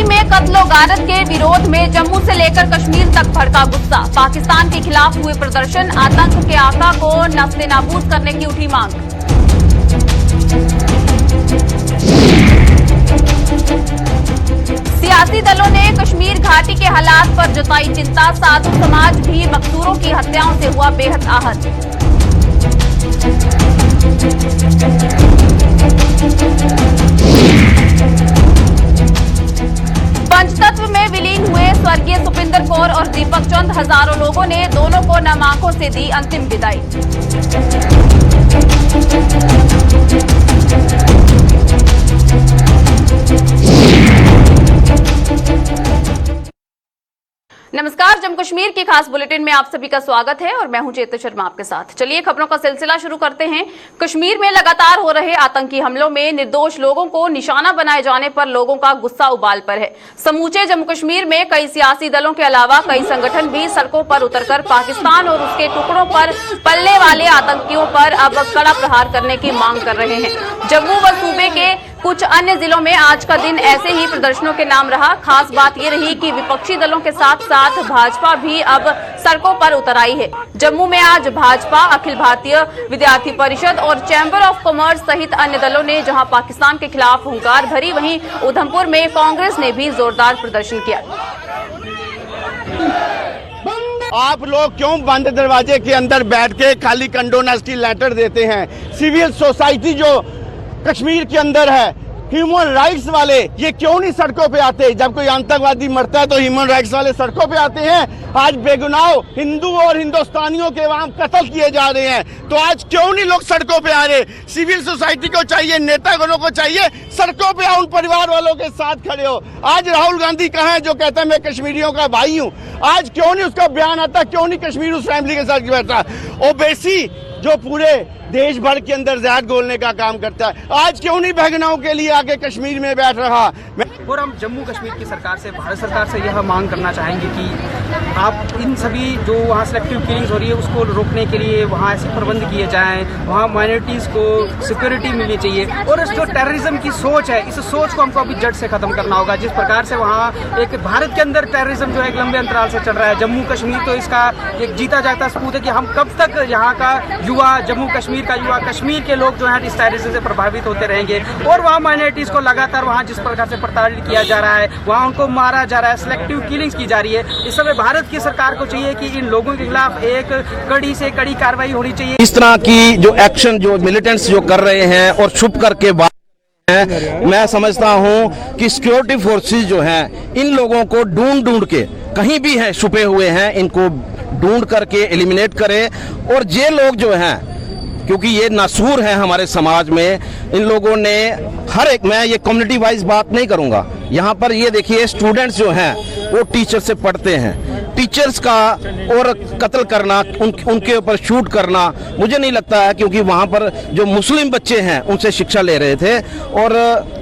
में कत्लो गारत के विरोध में जम्मू से लेकर कश्मीर तक भड़का गुस्सा। पाकिस्तान के खिलाफ हुए प्रदर्शन, आतंक के आका को नस्ते नाबूद करने की उठी मांग। सियासी दलों ने कश्मीर घाटी के हालात पर जताई चिंता। साधु समाज भी मकसूरों की हत्याओं से हुआ बेहद आहत। पंचतत्व में विलीन हुए स्वर्गीय सुपिंदर कौर और दीपक चंद, हजारों लोगों ने दोनों को नम आंखों से दी अंतिम विदाई। नमस्कार, जम्मू कश्मीर की खास बुलेटिन में आप सभी का स्वागत है और मैं हूं चेतन शर्मा आपके साथ। चलिए खबरों का सिलसिला शुरू करते हैं। कश्मीर में लगातार हो रहे आतंकी हमलों में निर्दोष लोगों को निशाना बनाए जाने पर लोगों का गुस्सा उबाल पर है। समूचे जम्मू कश्मीर में कई सियासी दलों के अलावा कई संगठन भी सड़कों पर उतरकर पाकिस्तान और उसके टुकड़ों पर पलने वाले आतंकियों पर अब कड़ा प्रहार करने की मांग कर रहे हैं। जम्मू व सूबे के कुछ अन्य जिलों में आज का दिन ऐसे ही प्रदर्शनों के नाम रहा। खास बात ये रही कि विपक्षी दलों के साथ साथ भाजपा भी अब सड़कों पर उतर आई है। जम्मू में आज भाजपा, अखिल भारतीय विद्यार्थी परिषद और चैंबर ऑफ कॉमर्स सहित अन्य दलों ने जहां पाकिस्तान के खिलाफ हुंकार भरी, वहीं उधमपुर में कांग्रेस ने भी जोरदार प्रदर्शन किया। आप लोग क्यों बंद दरवाजे के अंदर बैठ के खाली कंडोनेस्टी लेटर देते हैं? सिविल सोसाइटी जो कश्मीर के अंदर है, ह्यूमन राइट्स वाले, ये क्यों नहीं सड़कों पे आते? जब कोई आतंकवादी मरता है तो ह्यूमन राइट्स वाले सड़कों पे आते हैं। आज बेगुनाह हिंदू और हिंदुस्तानियों के वहां कत्ल किए जा रहे हैं, तो आज क्यों नहीं लोग सड़कों पे आ रहे? सिविल सोसाइटी को चाहिए, नेतागणों को चाहिए, सड़कों पे आओ, उन परिवार वालों के साथ खड़े हो। आज राहुल गांधी कहाँ है जो कहता है मैं कश्मीरियों का भाई हूँ? आज क्यों नहीं उसका बयान आता? क्यों नहीं कश्मीर उस फैमिली के साथ बैठा? ओबीसी जो पूरे देश भर के अंदर जहर घोलने का काम करता है, आज क्यों नहीं बहगनाओं के लिए आके कश्मीर में बैठ रहा? और हम जम्मू कश्मीर की सरकार से, भारत सरकार से यह मांग करना चाहेंगे कि आप इन सभी जो वहाँ सिलेक्टिव किलिंग्स हो रही है उसको रोकने के लिए वहाँ ऐसे प्रबंध किए जाएं, वहाँ माइनॉरिटीज़ को सिक्योरिटी मिलनी चाहिए। और इस जो टेररिज्म की सोच है, इस सोच को हमको अभी जड़ से खत्म करना होगा। जिस प्रकार से वहाँ एक भारत के अंदर टेररिज्म जो है एक लंबे अंतराल से चल रहा है, जम्मू कश्मीर तो इसका एक जीता जागता सबूत है कि हम कब तक यहाँ का युवा, जम्मू कश्मीर का युवा, कश्मीर के लोग जो है इस टेररिज्म से प्रभावित होते रहेंगे। और वहाँ माइनॉरिटीज़ को लगातार वहाँ जिस प्रकार से प्रताड़ित किया जा रहा है, वहाँ उनको मारा जा रहा है, सिलेक्टिव किलिंग्स की जा रही है। इस समय भारत की सरकार को चाहिए कि इन लोगों के खिलाफ एक कड़ी से कड़ी कार्रवाई होनी चाहिए। इस तरह की जो एक्शन जो मिलिटेंट्स जो कर रहे हैं और छुप करके बात है, मैं समझता हूं कि सिक्योरिटी फोर्सेस जो हैं इन लोगों को ढूंढ के कहीं भी हैं छुपे हुए हैं, इनको ढूंढ करके एलिमिनेट करें। और ये लोग जो हैं, क्योंकि ये नासूर है हमारे समाज में, इन लोगों ने हर एक, मैं ये कम्युनिटी वाइज बात नहीं करूंगा, यहाँ पर ये देखिए स्टूडेंट्स जो हैं वो टीचर से पढ़ते हैं, टीचर्स का और कत्ल करना, उनके ऊपर शूट करना मुझे नहीं लगता है, क्योंकि वहाँ पर जो मुस्लिम बच्चे हैं उनसे शिक्षा ले रहे थे। और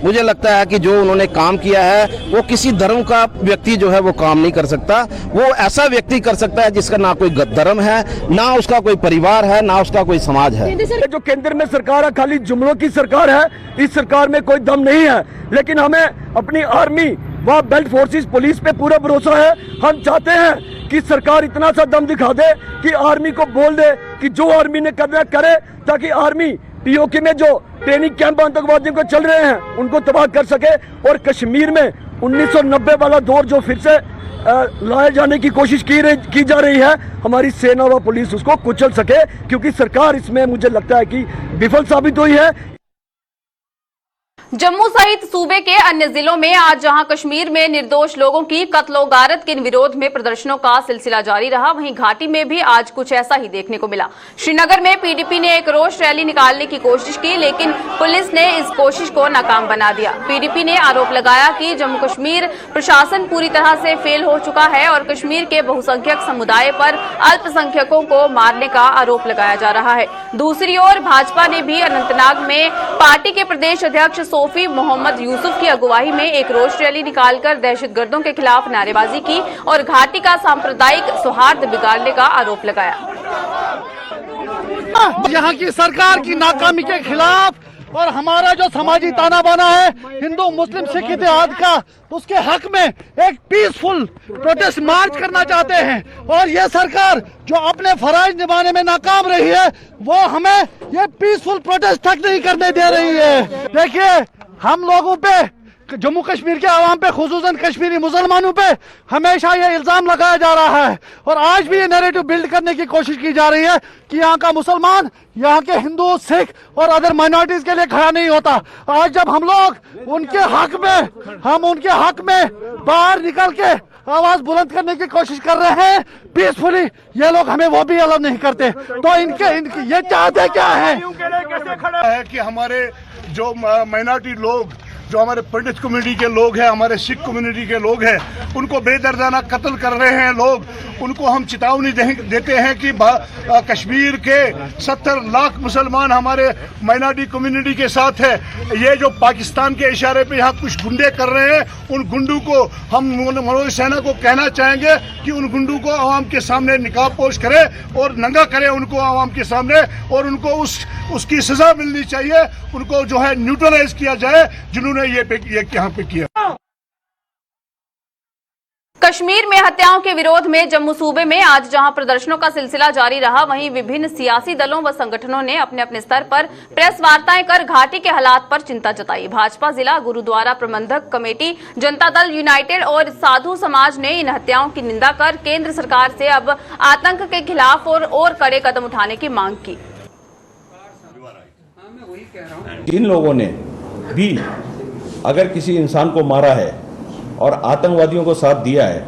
मुझे लगता है कि जो उन्होंने काम किया है वो किसी धर्म का व्यक्ति जो है वो काम नहीं कर सकता। वो ऐसा व्यक्ति कर सकता है जिसका ना कोई धर्म है, ना उसका कोई परिवार है, ना उसका कोई समाज है। जो केंद्र में सरकार है खाली जुमलों की सरकार है, इस सरकार में कोई दम नहीं है। लेकिन हमें अपनी आर्मी व बेल्ट फोर्सेस पुलिस पे पूरा भरोसा है। हम चाहते हैं कि सरकार इतना सा दम दिखा दे कि आर्मी को बोल दे कि जो आर्मी ने करना करे, ताकि आर्मी पीओके में जो ट्रेनिंग कैंप आतंकवादियों को चल रहे हैं उनको तबाह कर सके। और कश्मीर में 1990 वाला दौर जो फिर से लाए जाने की कोशिश की जा रही है, हमारी सेना व पुलिस उसको कुचल सके, क्योंकि सरकार इसमें मुझे लगता है कि विफल साबित हुई है। जम्मू सहित सूबे के अन्य जिलों में आज जहां कश्मीर में निर्दोष लोगों की कत्लो गारत के विरोध में प्रदर्शनों का सिलसिला जारी रहा, वहीं घाटी में भी आज कुछ ऐसा ही देखने को मिला। श्रीनगर में पीडीपी ने एक रोष रैली निकालने की कोशिश की, लेकिन पुलिस ने इस कोशिश को नाकाम बना दिया। पीडीपी ने आरोप लगाया कि जम्मू कश्मीर प्रशासन पूरी तरह से फेल हो चुका है और कश्मीर के बहुसंख्यक समुदाय पर अल्पसंख्यकों को मारने का आरोप लगाया जा रहा है। दूसरी ओर भाजपा ने भी अनंतनाग में पार्टी के प्रदेश अध्यक्ष सोफी मोहम्मद यूसुफ की अगुवाई में एक रोष रैली निकालकर दहशतगर्दों के खिलाफ नारेबाजी की और घाटी का सांप्रदायिक सौहार्द बिगाड़ने का आरोप लगाया। यहाँ की सरकार की नाकामी के खिलाफ और हमारा जो समाजी ताना बाना है हिंदू मुस्लिम सिख इतिहाद का, उसके हक में एक पीसफुल प्रोटेस्ट मार्च करना चाहते हैं। और ये सरकार जो अपने फराइज निभाने में नाकाम रही है, वो हमें ये पीसफुल प्रोटेस्ट तक नहीं करने दे रही है। देखिए, हम लोगों पे, जम्मू कश्मीर के आवाम पे, खुसूसन कश्मीरी मुसलमानों पे हमेशा ये इल्जाम लगाया जा रहा है और आज भी ये नैरेटिव बिल्ड करने की कोशिश की जा रही है कि यहाँ का मुसलमान, यहाँ के हिंदू, सिख और अदर माइनॉरिटीज के लिए खड़ा नहीं होता। आज जब हम लोग उनके हक में बाहर निकल के आवाज बुलंद करने की कोशिश कर रहे हैं पीसफुली, ये लोग हमें वो भी अलाउ नहीं करते। तो इनके ये चाहते क्या है कि हमारे जो माइनॉरिटी लोग, जो हमारे पंडित कम्युनिटी के लोग हैं, हमारे सिख कम्युनिटी के लोग हैं, उनको बेदर्दाना कत्ल कर रहे हैं लोग। उनको हम चेतावनी देते हैं कि कश्मीर के 70 लाख मुसलमान हमारे माइनॉरिटी कम्युनिटी के साथ है। ये जो पाकिस्तान के इशारे पे यहाँ कुछ गुंडे कर रहे हैं, उन गुंडों को हम मनोज सेना को कहना चाहेंगे कि उन गुंडों को आवाम के सामने निकाबपोश करे और नंगा करे उनको आवाम के सामने, और उनको उसकी सजा मिलनी चाहिए। उनको जो है न्यूट्रलाइज किया जाए जिन्होंने ये यहाँ पे किया। कश्मीर में हत्याओं के विरोध में जम्मू सूबे में आज जहां प्रदर्शनों का सिलसिला जारी रहा, वहीं विभिन्न सियासी दलों व संगठनों ने अपने अपने स्तर पर प्रेस वार्ताएं कर घाटी के हालात पर चिंता जताई। भाजपा जिला गुरुद्वारा प्रबंधक कमेटी, जनता दल यूनाइटेड और साधु समाज ने इन हत्याओं की निंदा कर केंद्र सरकार से अब आतंक के खिलाफ और कड़े कदम उठाने की मांग की। इन लोगों ने भी अगर किसी इंसान को मारा है और आतंकवादियों को साथ दिया है,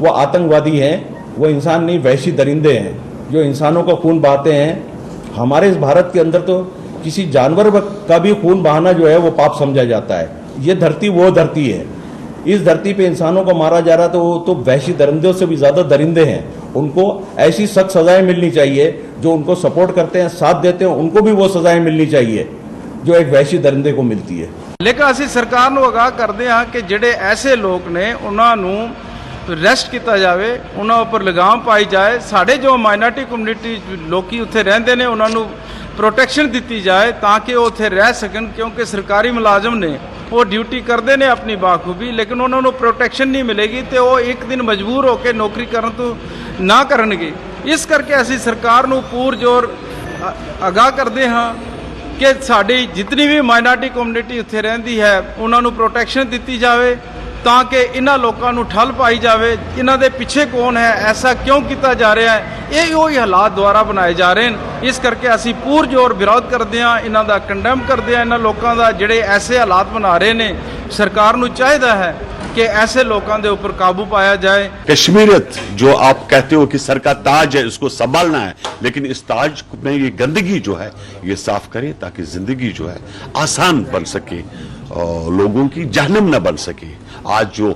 वो आतंकवादी हैं, वो इंसान नहीं, वहशी दरिंदे हैं जो इंसानों का खून बहाते हैं। हमारे इस भारत के अंदर तो किसी जानवर का भी खून बहाना जो है वो पाप समझा जाता है। ये धरती वो धरती है, इस धरती पे इंसानों को मारा जा रहा तो वो तो वहशी दरिंदों से भी ज्यादा दरिंदे हैं। उनको ऐसी सख्त सजाएं मिलनी चाहिए, जो उनको सपोर्ट करते हैं, साथ देते हैं, उनको भी वो सजाएं मिलनी चाहिए जो एक वहशी दरिंदे को मिलती है। लेकिन ਅਸੀਂ ਸਰਕਾਰ ਨੂੰ ਅਗਾਹ ਕਰਦੇ ਹਾਂ ਕਿ ਜਿਹੜੇ ਐਸੇ ਲੋਕ ਨੇ ਉਹਨਾਂ ਨੂੰ ਅਰੈਸਟ ਕੀਤਾ ਜਾਵੇ, ਉਹਨਾਂ ਉੱਪਰ ਲਗਾਮ ਪਾਈ ਜਾਏ। ਸਾਡੇ ਜੋ ਮਾਈਨੋਰਿਟੀ ਕਮਿਊਨਿਟੀ ਲੋਕੀ ਉੱਥੇ ਰਹਿੰਦੇ ਨੇ ਉਹਨਾਂ ਨੂੰ ਪ੍ਰੋਟੈਕਸ਼ਨ ਦਿੱਤੀ ਜਾਏ ਤਾਂ ਕਿ ਉਹ ਉੱਥੇ ਰਹਿ ਸਕਣ, ਕਿਉਂਕਿ ਸਰਕਾਰੀ ਮੁਲਾਜ਼ਮ ਨੇ, ਉਹ ਡਿਊਟੀ ਕਰਦੇ ਨੇ ਆਪਣੀ ਬਾਖੂਬੀ, ਲੇਕਿਨ ਉਹਨਾਂ ਨੂੰ ਪ੍ਰੋਟੈਕਸ਼ਨ ਨਹੀਂ ਮਿਲੇਗੀ ਤੇ ਉਹ ਇੱਕ ਦਿਨ ਮਜਬੂਰ ਹੋ ਕੇ ਨੌਕਰੀ ਕਰਨ ਤੋਂ ਨਾ ਕਰਨਗੇ। ਇਸ ਕਰਕੇ ਅਸੀਂ ਸਰਕਾਰ ਨੂੰ ਪੂਰਜ਼ੋਰ ਅਗਾਹ ਕਰਦੇ ਹਾਂ कि साड़ी जितनी भी माइनॉरिटी कम्युनिटी उत्थे रहिंदी है उन्होंने प्रोटेक्शन दी जाए ताकि इन्हां लोगों को ठल पाई जाए। इन्हां दे पिछे कौन है, ऐसा क्यों किया जा रहा है, ये वही हालात द्वारा बनाए जा रहे हैं। इस करके असी पूरजोर विरोध करते हैं, इन्हां दा कंडेम करते हैं। इन्हां लोगों का जिहड़े ऐसे हालात बना रहे हैं, सरकार नूं चाहिदा है कि ऐसे लोगों के ऊपर काबू पाया जाए। कश्मीरियत जो आप कहते हो कि सर का ताज है, इसको संभालना है, लेकिन इस ताज में ये गंदगी जो है ये साफ करें ताकि जिंदगी जो है आसान बन सके और लोगों की जहन्नम न बन सके। आज जो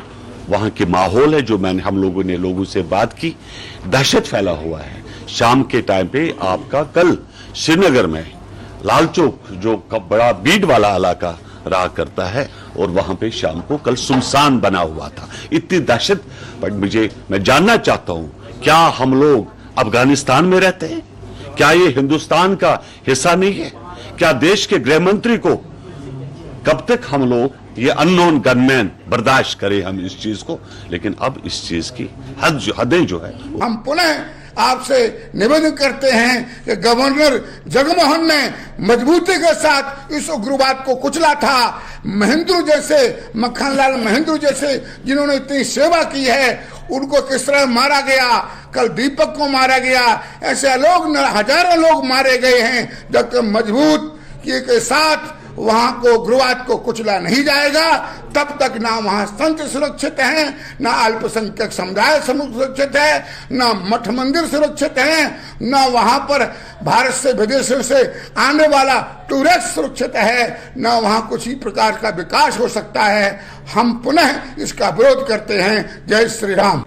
वहाँ के माहौल है, जो हम लोगों ने लोगों से बात की, दहशत फैला हुआ है। शाम के टाइम पे आपका कल श्रीनगर में लाल चौक जो बड़ा भीड़ वाला इलाका रहा करता है और वहां पे शाम को कल सुनसान बना हुआ था, इतनी दहशत। पर मैं जानना चाहता हूं, क्या हम लोग अफगानिस्तान में रहते हैं? क्या ये हिंदुस्तान का हिस्सा नहीं है? क्या देश के गृह मंत्री को कब तक हम लोग ये अननोन गनमैन बर्दाश्त करें हम इस चीज को? लेकिन अब इस चीज की हदें जो है, हम पुनः आपसे निवेदन करते हैं कि गवर्नर जगमोहन ने मजबूती के साथ इस उग्रवाद को कुचला था। महेंद्र जैसे, मक्खनलाल महेंद्र जैसे जिन्होंने इतनी सेवा की है, उनको किस तरह मारा गया। कल दीपक को मारा गया, ऐसे लोग हजारों लोग मारे गए हैं। जब तक मजबूत के साथ वहां को उग्रवाद को कुचला नहीं जाएगा, तब तक ना वहां संत सुरक्षित हैं, ना अल्पसंख्यक समुदाय सुरक्षित है, ना मठ मंदिर सुरक्षित हैं, ना वहां पर भारत से विदेशों से आने वाला टूरिस्ट सुरक्षित है, ना वहां कुछ ही प्रकार का विकास हो सकता है। हम पुनः इसका विरोध करते हैं। जय श्री राम।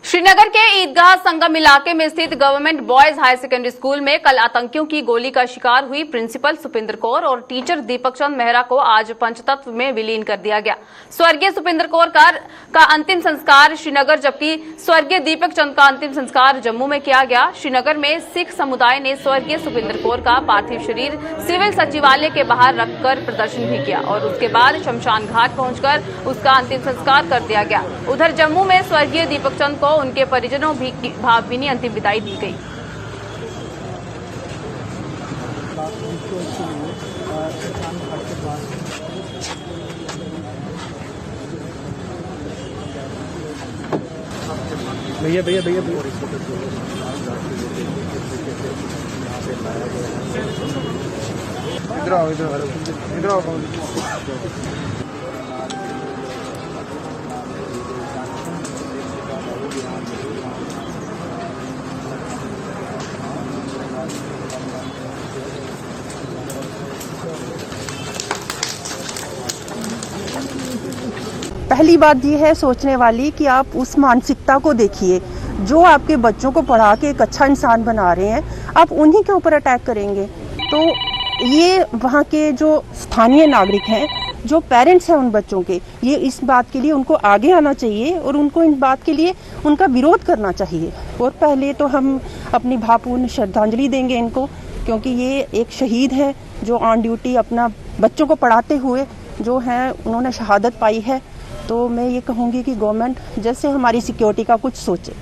श्रीनगर के ईदगाह संगम इलाके में स्थित government boys higher secondary school में कल आतंकियों की गोली का शिकार हुई प्रिंसिपल सुपिंदर कौर और टीचर दीपक चंद मेहरा को आज पंचतत्व में विलीन कर दिया गया। स्वर्गीय सुपिंदर कौर का अंतिम संस्कार श्रीनगर, जबकि स्वर्गीय दीपक चंद का अंतिम संस्कार जम्मू में किया गया। श्रीनगर में सिख समुदाय ने स्वर्गीय सुपिंदर कौर का पार्थिव शरीर सिविल सचिवालय के बाहर रखकर प्रदर्शन भी किया और उसके बाद शमशान घाट पहुंचकर उसका अंतिम संस्कार कर दिया गया। उधर जम्मू में स्वर्गीय दीपक चंद को उनके परिजनों भी भावभीनी अंतिम विदाई दी गई। भैया इधर आओ। पहली बात ये है सोचने वाली कि आप उस मानसिकता को देखिए जो आपके बच्चों को पढ़ा के एक अच्छा इंसान बना रहे हैं, आप उन्हीं के ऊपर अटैक करेंगे। तो ये वहाँ के जो स्थानीय नागरिक हैं, जो पेरेंट्स हैं उन बच्चों के, ये इस बात के लिए उनको आगे आना चाहिए और उनको इन बात के लिए उनका विरोध करना चाहिए। और पहले तो हम अपनी भावपूर्ण श्रद्धांजलि देंगे इनको, क्योंकि ये एक शहीद है जो ऑन ड्यूटी अपना बच्चों को पढ़ाते हुए जो हैं उन्होंने शहादत पाई है। तो मैं ये कहूँगी कि गवर्नमेंट जैसे हमारी सिक्योरिटी का कुछ सोचे,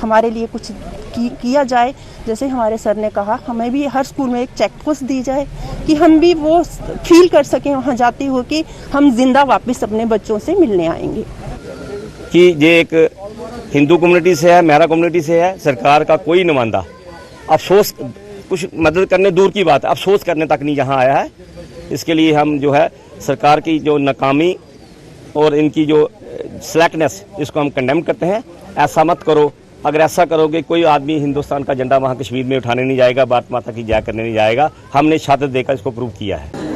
हमारे लिए कुछ किया जाए। जैसे हमारे सर ने कहा, हमें भी हर स्कूल में एक चेक पोस्ट दी जाए कि हम भी वो फील कर सकें वहाँ जाते हुए कि हम जिंदा वापस अपने बच्चों से मिलने आएंगे। कि ये एक हिंदू कम्युनिटी से है, मेहरा कम्युनिटी से है, सरकार का कोई नुमाइंदा अफसोस, कुछ मदद करने दूर की बात है, अफसोस करने तक नहीं यहाँ आया है। इसके लिए हम जो है सरकार की जो नाकामी और इनकी जो स्लैकनेस, इसको हम कंडेम करते हैं। ऐसा मत करो, अगर ऐसा करोगे कोई आदमी हिंदुस्तान का झंडा वहाँ कश्मीर में उठाने नहीं जाएगा, भारत माता की जय करने नहीं जाएगा। हमने शहादत देकर इसको प्रूव किया है।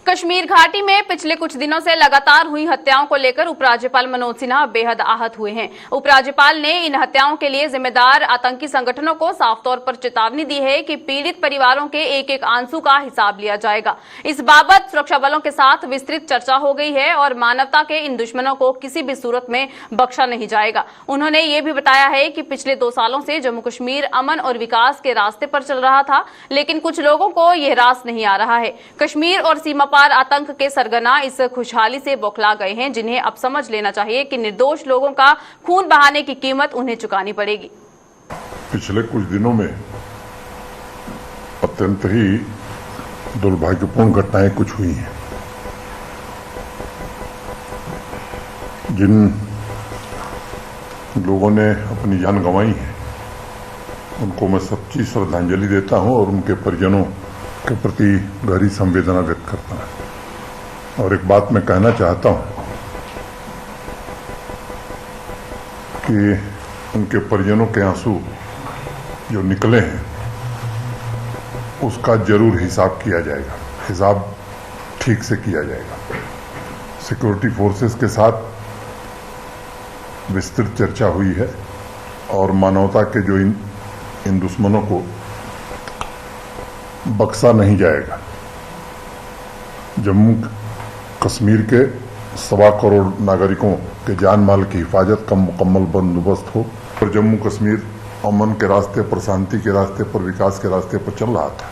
कश्मीर घाटी में पिछले कुछ दिनों से लगातार हुई हत्याओं को लेकर उपराज्यपाल मनोज सिन्हा बेहद आहत हुए हैं। उपराज्यपाल ने इन हत्याओं के लिए जिम्मेदार आतंकी संगठनों को साफ तौर पर चेतावनी दी है कि पीड़ित परिवारों के एक एक आंसू का हिसाब लिया जाएगा। इस बाबत सुरक्षा बलों के साथ विस्तृत चर्चा हो गई है और मानवता के इन दुश्मनों को किसी भी सूरत में बख्शा नहीं जाएगा। उन्होंने ये भी बताया है कि पिछले 2 सालों से जम्मू कश्मीर अमन और विकास के रास्ते पर चल रहा था, लेकिन कुछ लोगों को यह रास नहीं आ रहा है। कश्मीर और सीमा पार आतंक के सरगना इस खुशहाली से बौखला गए हैं, जिन्हें अब समझ लेना चाहिए कि निर्दोष लोगों का खून बहाने की कीमत उन्हें चुकानी पड़ेगी। पिछले कुछ दिनों में अत्यंत ही दुर्भाग्यपूर्ण घटनाएं कुछ हुई हैं, जिन लोगों ने अपनी जान गंवाई है उनको मैं सच्ची श्रद्धांजलि देता हूं और उनके परिजनों के प्रति गहरी संवेदना व्यक्त करता हूं। और एक बात मैं कहना चाहता हूं कि उनके परिजनों के आंसू जो निकले हैं उसका जरूर हिसाब किया जाएगा, हिसाब ठीक से किया जाएगा। सिक्योरिटी फोर्सेस के साथ विस्तृत चर्चा हुई है और मानवता के जो इन दुश्मनों को बख्शा नहीं जाएगा। जम्मू कश्मीर के 1.25 करोड़ नागरिकों के जान माल की हिफाजत का मुकम्मल बंदोबस्त हो और जम्मू कश्मीर अमन के रास्ते पर, शांति के रास्ते पर, विकास के रास्ते पर चल रहा था।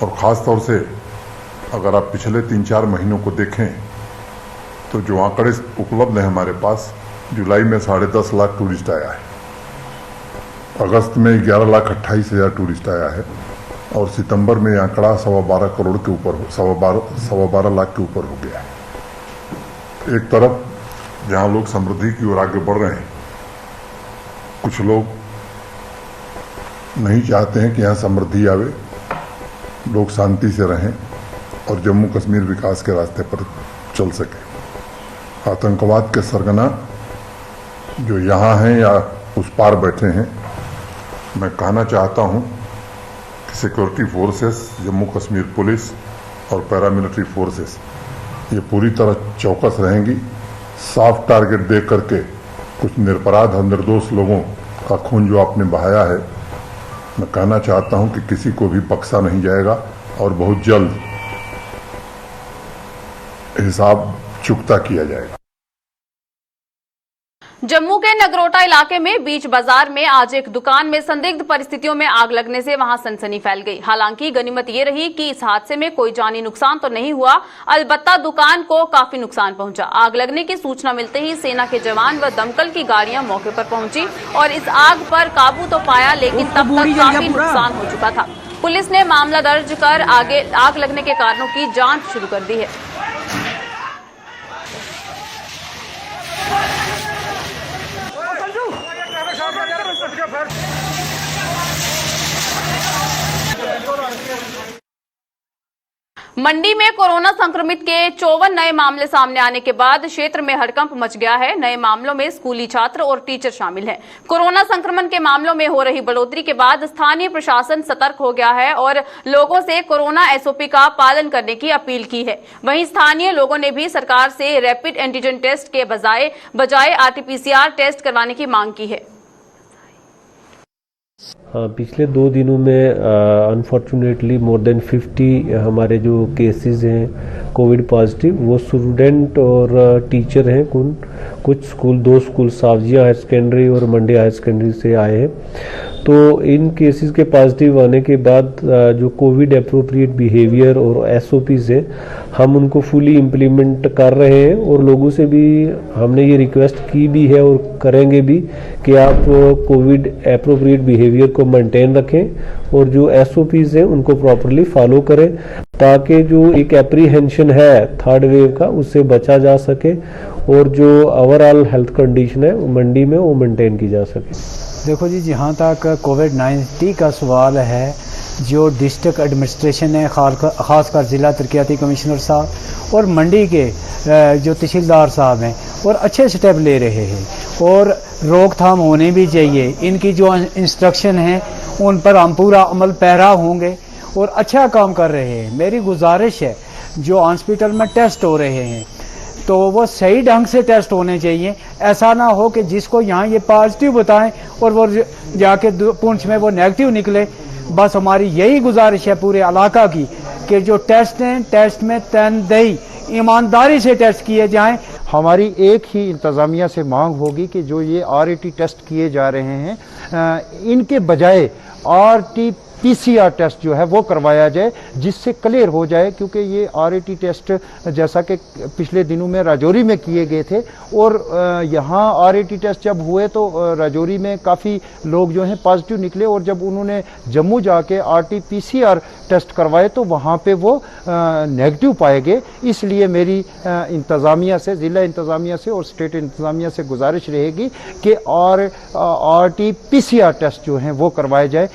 और ख़ास तौर से अगर आप पिछले 3-4 महीनों को देखें तो जो आंकड़े उपलब्ध हैं हमारे पास, जुलाई में 10.5 लाख टूरिस्ट आया है, अगस्त में 11,28,000 टूरिस्ट आया है और सितंबर में आंकड़ा 12.25 करोड़ के ऊपर, 12.25 लाख के ऊपर हो गया है। एक तरफ जहां लोग समृद्धि की ओर आगे बढ़ रहे हैं, कुछ लोग नहीं चाहते हैं कि यहाँ समृद्धि आवे, लोग शांति से रहें और जम्मू कश्मीर विकास के रास्ते पर चल सके। आतंकवाद के सरगना जो यहाँ हैं या उस पार बैठे हैं, मैं कहना चाहता हूँ कि security forces, Jammu Kashmir police और पैरामिलिट्री फोर्सेस ये पूरी तरह चौकस रहेंगी, साफ टारगेट दे करके कुछ निरपराध और निर्दोष लोगों का खून जो आपने बहाया है, मैं कहना चाहता हूं कि किसी को भी बख्शा नहीं जाएगा और बहुत जल्द हिसाब चुकता किया जाएगा। जम्मू के नगरोटा इलाके में बीच बाजार में आज एक दुकान में संदिग्ध परिस्थितियों में आग लगने से वहां सनसनी फैल गई। हालांकि गनीमत ये रही कि इस हादसे में कोई जानी नुकसान तो नहीं हुआ, अलबत्ता दुकान को काफी नुकसान पहुंचा। आग लगने की सूचना मिलते ही सेना के जवान व दमकल की गाड़ियां मौके पर पहुंची और इस आग पर काबू तो पाया, लेकिन तब तक काफी नुकसान हो चुका था। पुलिस ने मामला दर्ज कर आगे आग लगने के कारणों की जाँच शुरू कर दी है। मंडी में कोरोना संक्रमित के 54 नए मामले सामने आने के बाद क्षेत्र में हड़कंप मच गया है। नए मामलों में स्कूली छात्र और टीचर शामिल हैं। कोरोना संक्रमण के मामलों में हो रही बढ़ोतरी के बाद स्थानीय प्रशासन सतर्क हो गया है और लोगों से कोरोना एसओपी का पालन करने की अपील की है। वहीं स्थानीय लोगों ने भी सरकार से रैपिड एंटीजन टेस्ट के बजाय आरटीपीसीआर टेस्ट करवाने की मांग की है। पिछले 2 दिनों में अनफॉर्चुनेटली मोर देन 50 हमारे जो केसेस हैं कोविड पॉजिटिव, वो स्टूडेंट और टीचर हैं। कुछ स्कूल, 2 स्कूल सावजिया हायर सेकेंडरी और मंडी हायर सेकेंडरी से आए हैं। तो इन केसेस के पॉजिटिव आने के बाद जो कोविड अप्रोप्रिएट बिहेवियर और एसओपीज है, हम उनको फुली इम्प्लीमेंट कर रहे हैं और लोगों से भी हमने ये रिक्वेस्ट की भी है और करेंगे भी कि आप कोविड अप्रोप्रिएट बिहेवियर को मेंटेन रखें और जो एसओपीज हैं उनको प्रॉपरली फॉलो करें, ताकि जो एक एप्रीहेंशन है 3rd वेव का, उससे बचा जा सके और जो ओवरऑल हेल्थ कंडीशन है मंडी में वो मेंटेन की जा सके। देखो जी, जहाँ तक कोविड-19 का सवाल है, जो डिस्ट्रिक्ट एडमिनिस्ट्रेशन है, ख़ासकर ज़िला तरक्याती कमिश्नर साहब और मंडी के जो तहसीलदार साहब हैं, और अच्छे स्टेप ले रहे हैं और रोकथाम होनी भी चाहिए। इनकी जो इंस्ट्रक्शन हैं उन पर हम पूरा अमल पैरा होंगे और अच्छा काम कर रहे हैं। मेरी गुजारिश है, जो हॉस्पिटल में टेस्ट हो रहे हैं तो वो सही ढंग से टेस्ट होने चाहिए। ऐसा ना हो कि जिसको यहाँ ये पॉजिटिव बताएं और वो जाके पुंछ में वो नेगेटिव निकले। बस हमारी यही गुजारिश है पूरे इलाका की कि जो टेस्ट हैं, टेस्ट में तनदेही ईमानदारी से टेस्ट किए जाएं। हमारी एक ही इंतज़ामिया से मांग होगी कि जो ये आरटी टेस्ट किए जा रहे हैं, इनके बजाय आरटीपीसीआर टेस्ट जो है वो करवाया जाए, जिससे क्लियर हो जाए। क्योंकि ये आरटी टेस्ट जैसा कि पिछले दिनों में राजौरी में किए गए थे और यहाँ आरटी टेस्ट जब हुए तो राजौरी में काफ़ी लोग जो हैं पॉजिटिव निकले और जब उन्होंने जम्मू जाके आरटीपीसीआर टेस्ट करवाए तो वहाँ पे वो नेगेटिव पाए गए। इसलिए मेरी इंतज़ामिया से, ज़िला इंतज़ामिया से और स्टेट इंतज़ामिया से गुजारिश रहेगी कि आरटीपीसीआर टेस्ट जो हैं वो करवाए जाए।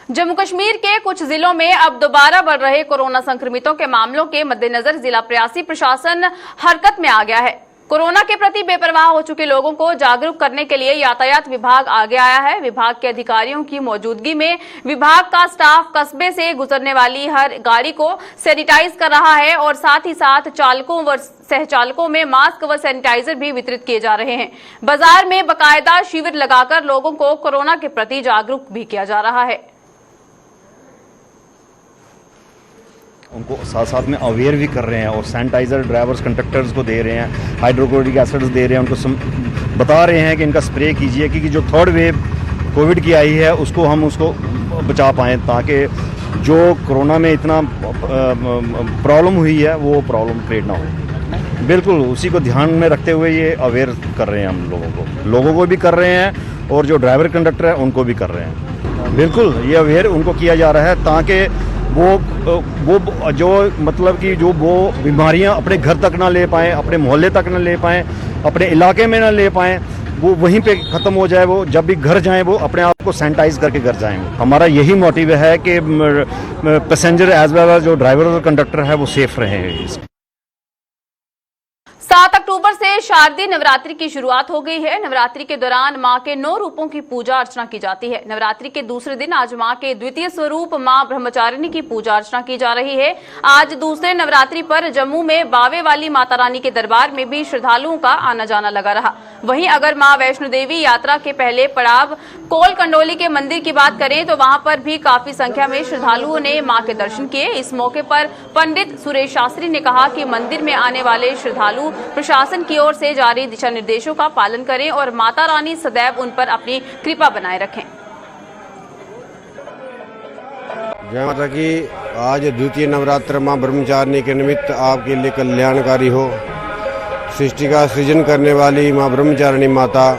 जम्मू कश्मीर के कुछ जिलों में अब दोबारा बढ़ रहे कोरोना संक्रमितों के मामलों के मद्देनजर जिला प्रशासी प्रशासन हरकत में आ गया है। कोरोना के प्रति बेपरवाह हो चुके लोगों को जागरूक करने के लिए यातायात विभाग आगे आया है। विभाग के अधिकारियों की मौजूदगी में विभाग का स्टाफ कस्बे से गुजरने वाली हर गाड़ी को सैनिटाइज कर रहा है और साथ ही साथ चालकों व सहचालकों में मास्क व सैनिटाइजर भी वितरित किए जा रहे हैं। बाजार में बाकायदा शिविर लगाकर लोगों को कोरोना के प्रति जागरूक भी किया जा रहा है। उनको साथ साथ में अवेयर भी कर रहे हैं और सैनिटाइज़र ड्राइवर्स कंडक्टर्स को दे रहे हैं, हाइड्रोक्लोरिक एसिड्स दे रहे हैं, उनको बता रहे हैं कि इनका स्प्रे कीजिए, क्योंकि जो 3rd वेव कोविड की आई है उसको हम उसको बचा पाएँ, ताकि जो कोरोना में इतना प्रॉब्लम हुई है वो प्रॉब्लम क्रिएट ना हो। बिल्कुल उसी को ध्यान में रखते हुए ये अवेयर कर रहे हैं, हम लोगों को भी कर रहे हैं और जो ड्राइवर कंडक्टर है उनको भी कर रहे हैं। बिल्कुल ये अवेयर उनको किया जा रहा है ताकि वो जो मतलब कि जो वो बीमारियां अपने घर तक ना ले पाएँ, अपने मोहल्ले तक ना ले पाएँ, अपने इलाके में ना ले पाएँ, वो वहीं पे ख़त्म हो जाए। वो जब भी घर जाएं वो अपने आप को सैनिटाइज करके घर जाएं। हमारा यही मोटिव है कि पैसेंजर एज वेल एज जो ड्राइवर और कंडक्टर है वो सेफ रहे। 7 अक्टूबर से शारदीय नवरात्रि की शुरुआत हो गई है। नवरात्रि के दौरान मां के 9 रूपों की पूजा अर्चना की जाती है। नवरात्रि के दूसरे दिन आज मां के द्वितीय स्वरूप मां ब्रह्मचारिणी की पूजा अर्चना की जा रही है। आज दूसरे नवरात्रि पर जम्मू में बावे वाली माता रानी के दरबार में भी श्रद्धालुओं का आना जाना लगा रहा। वहीं अगर मां वैष्णो देवी यात्रा के पहले पड़ाव कोल कंडोली के मंदिर की बात करें तो वहां पर भी काफी संख्या में श्रद्धालुओं ने मां के दर्शन किए। इस मौके पर पंडित सुरेश शास्त्री ने कहा कि मंदिर में आने वाले श्रद्धालु प्रशासन की ओर से जारी दिशा निर्देशों का पालन करें और माता रानी सदैव उन पर अपनी कृपा बनाए रखें। जय माता की। आज द्वितीय नवरात्र मां ब्रह्मचारिणी के निमित्त आपके लिए कल्याणकारी हो। सृष्टि का सृजन करने वाली मां ब्रह्मचारिणी माता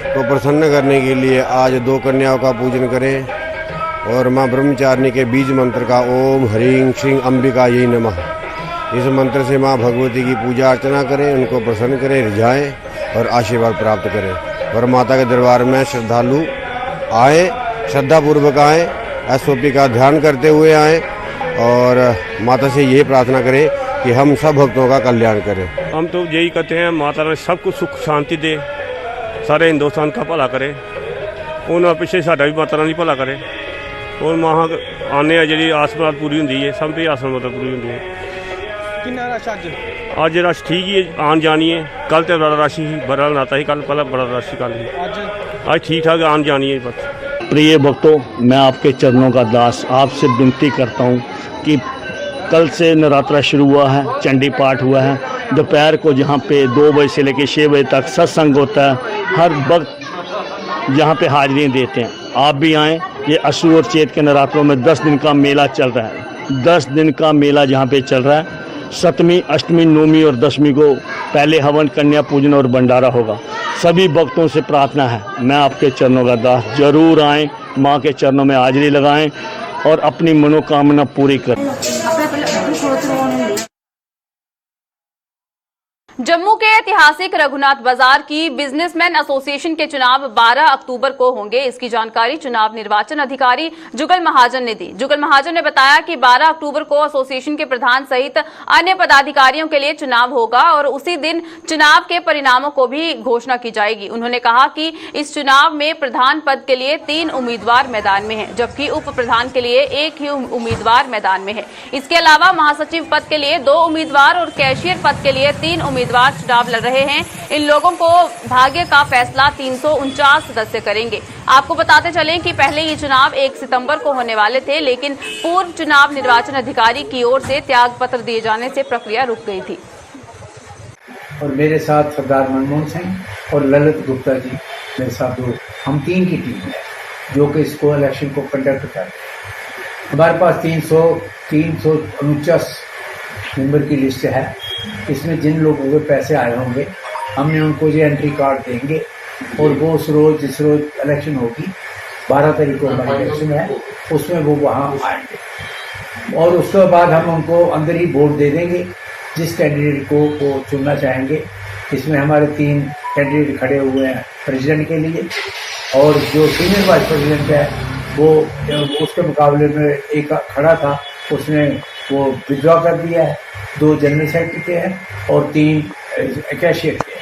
को प्रसन्न करने के लिए आज 2 कन्याओं का पूजन करें और मां ब्रह्मचारिणी के बीज मंत्र का ओम ह्रीं श्रीं अंबिका यही नमः, इस मंत्र से मां भगवती की पूजा अर्चना करें, उनको प्रसन्न करें, रिझाएं और आशीर्वाद प्राप्त करें। और माता के दरबार में श्रद्धालु आए, श्रद्धापूर्वक आए, SOP का ध्यान करते हुए आए और माता से यही प्रार्थना करें कि हम सब भक्तों का कल्याण करें। हम तो यही कहते हैं माता रानी सबको सुख शांति दे, सारे हिंदुस्तान का भला करे, उन्होंने पिछले साडा भी माता रानी भला करे और वहाँ आने जी आस मुराद पूरी होंगी है, सब की आस मुराद पूरी होंगी है। कितना रश अज रश ठीक ही है, आन जानी है। कल तो बड़ा रश ही, बड़ा नाता ही, कल पहला बड़ा रश ही, कल आज ठीक ठाक आन जानी है बस। प्रिय भक्तों, मैं आपके चरणों का दास आपसे विनती करता हूँ कि कल से नवरात्रा शुरू हुआ है, चंडी पाठ हुआ है। दोपहर को जहाँ पे 2 बजे से लेकर 6 बजे तक सत्संग होता है, हर वक्त यहाँ पे हाजिरी देते हैं। आप भी आएँ। ये असुर और चेत के नवरात्रों में 10 दिन का मेला चल रहा है। 10 दिन का मेला जहाँ पे चल रहा है। 7वीं, 8वीं, 9वीं और 10वीं को पहले हवन, कन्या पूजन और भंडारा होगा। सभी भक्तों से प्रार्थना है, मैं आपके चरणों का दास, जरूर आएँ, माँ के चरणों में हाजिरी लगाएं और अपनी मनोकामना पूरी करें। जम्मू के ऐतिहासिक रघुनाथ बाजार की बिजनेसमैन एसोसिएशन के चुनाव 12 अक्टूबर को होंगे। इसकी जानकारी चुनाव निर्वाचन अधिकारी जुगल महाजन ने दी। जुगल महाजन ने बताया कि 12 अक्टूबर को एसोसिएशन के प्रधान सहित अन्य पदाधिकारियों के लिए चुनाव होगा और उसी दिन चुनाव के परिणामों को भी घोषणा की जाएगी। उन्होंने कहा कि इस चुनाव में प्रधान पद के लिए 3 उम्मीदवार मैदान में हैं, जबकि उप प्रधान के लिए 1 ही उम्मीदवार मैदान में है। इसके अलावा महासचिव पद के लिए 2 उम्मीदवार और कैशियर पद के लिए 3 उम्मीदवार चुनाव लड़ रहे हैं। इन लोगों को भाग्य का फैसला 349 सदस्य करेंगे। आपको बताते चलें कि पहले ये चुनाव 1 सितंबर को होने वाले थे, लेकिन पूर्व चुनाव निर्वाचन अधिकारी की ओर से त्याग पत्र दिए जाने से प्रक्रिया रुक गई थी। और मेरे साथ सरदार मनमोहन सिंह और ललित गुप्ता जी मेरे साथ, हम 3 की टीम है जो कि इसको इलेक्शन को कंडक्ट कर रहे हैं। हमारे पास 349 मेंबर की लिस्ट है। इसमें जिन लोगों के पैसे आए होंगे हमने उनको ये एंट्री कार्ड देंगे और वो उस रोज जिस रोज इलेक्शन होगी 12 तारीख को हमारी इलेक्शन है, उसमें वो वहाँ आएंगे और उसके बाद हम उनको अंदर ही वोट दे देंगे जिस कैंडिडेट को वो चुनना चाहेंगे। इसमें हमारे 3 कैंडिडेट खड़े हुए हैं प्रेसिडेंट के लिए और जो सीनियर वाइस प्रेसिडेंट है वो उसके मुकाबले में एक खड़ा था, उसने वो विड्रॉ कर दिया है। 2 जनरल सेक्रेटरी के हैं और 3 कैशियर के हैं।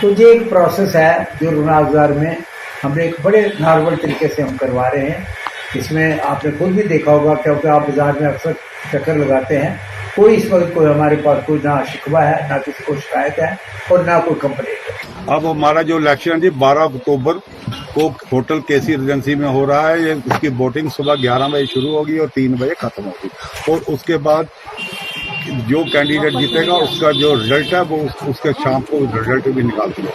तो ये एक प्रोसेस है जो रघुनाथ बाजार में हमने एक बड़े नॉर्मल तरीके से हम करवा रहे हैं। इसमें आपने खुद भी देखा होगा क्योंकि आप बाजार में अक्सर चक्कर लगाते हैं। कोई इस वक्त कोई हमारे पास कोई ना शिकवा है, ना किसी को शिकायत है और ना कोई कंप्लेंट है। अब हमारा जो इलेक्शन थी 12 अक्टूबर को होटल केसी रेजेंसी में हो रहा है। ये उसकी वोटिंग सुबह 11 बजे शुरू होगी और 3 बजे खत्म होगी और उसके बाद जो कैंडिडेट जीतेगा उसका जो रिजल्ट है वो उसके शाम को रिजल्ट भी निकाल दिया।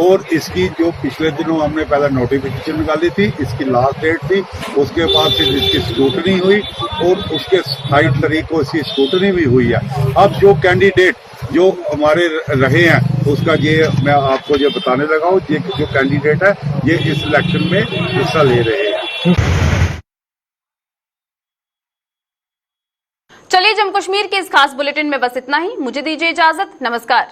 और इसकी जो पिछले दिनों हमने पहले नोटिफिकेशन निकाली थी, इसकी लास्ट डेट थी, उसके बाद फिर इसकी स्क्रूटनी हुई और उसके 28 तारीख को इसकी स्क्रूटनी भी हुई है। अब जो कैंडिडेट जो हमारे रहे हैं उसका ये मैं आपको ये बताने लगा हूँ, ये जो कैंडिडेट है ये इस इलेक्शन में हिस्सा ले रहे हैं। चलिए जम्मू कश्मीर के इस खास बुलेटिन में बस इतना ही। मुझे दीजिए इजाजत। नमस्कार।